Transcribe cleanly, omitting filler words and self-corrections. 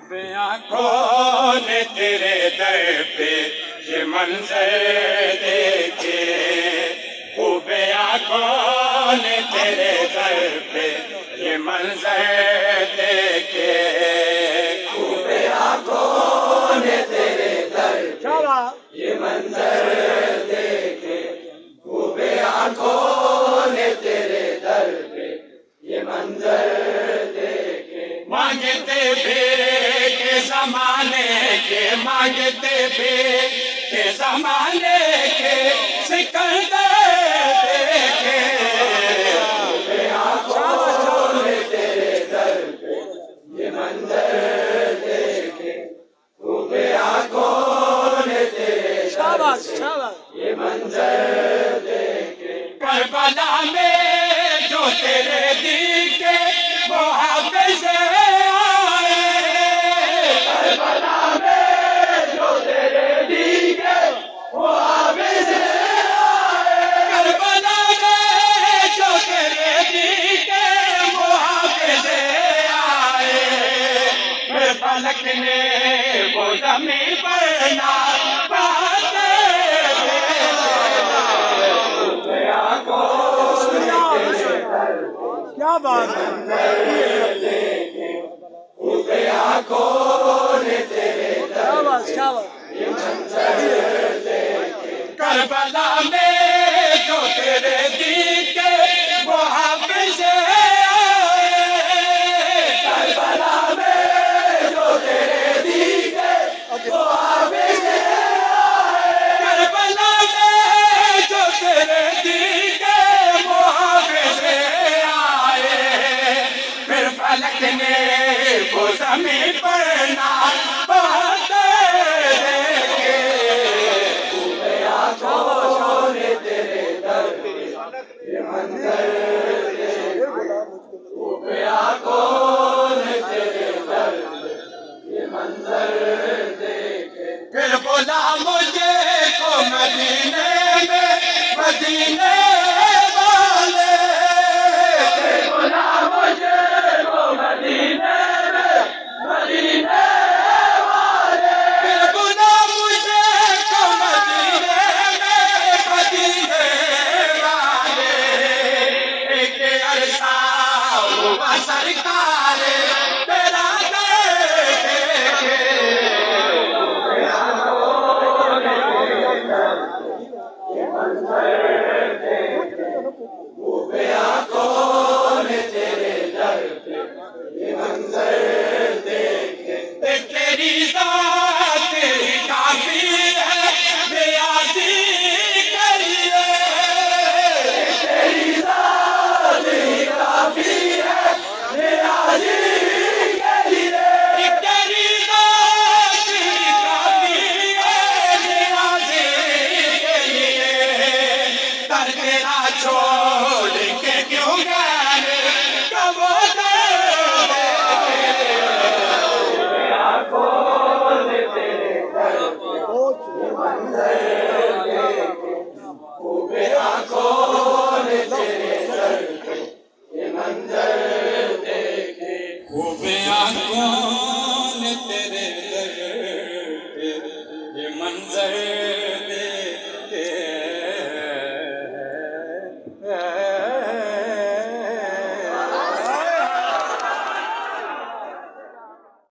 कौन तेरे दर पे ये मंजर देखे, खूबे कौन तेरे दर पे ये मंजर देखे, खूबे कौन तेरे दर पे ये मंजर देखे, खूबे कौन तेरे दर पे ये मंजर देखे। मांगते भी के जमाने के, मांगते भी के जमाने के सिकंदर देखे, खूबे आंखों ने तेरे दर पे ये मंजर देखे, खूबे आंखों ने तेरे दर पे ये मंजर देखे। करबला में जो तेरे दिल के वो हाफिज आए, करबला में जो तेरे दिल के वो हाफिज आए, करबला में जो तेरे दिल के वो हाफिज आए, फिर फलक ने वो ज़मीन पर ना बातें क्या बात है। करबला में जो तेरे दिल के वो हाफिज आए, करबला में जो तेरे दिल के वो हाफिज आए, करबला में जो तेरे दिल के वो हाफिज आए, फिर फलक ने वो ज़मीन पर ना बातें देखे, खूबे आंखों ने तेरे दर पे ये मंजर देखे, खूबे आंखों ने तेरे दर पे ये मंजर देखे। फिर बोला मुझे को मदीने में मदीने वाले, फिर बोला मुझे को मदीने में मदीने वाले, फिर बोला मुझे को मदीने में मदीने वाले, एक अरसा हुआ सरकार तेरा देखे, खूबे आंखों ने तेरे दर पे ये मंजर देखे। तेरी ज़ात ही काफ़ी है नियाज़ी के लिए, तेरी ज़ात ही काफ़ी है नियाज़ी के लिए, तेरी ज़ात ही काफ़ी है नियाज़ी के लिए, दर तेरा छोड़ के क्यों गए कब तेरे दर पे ये मंजर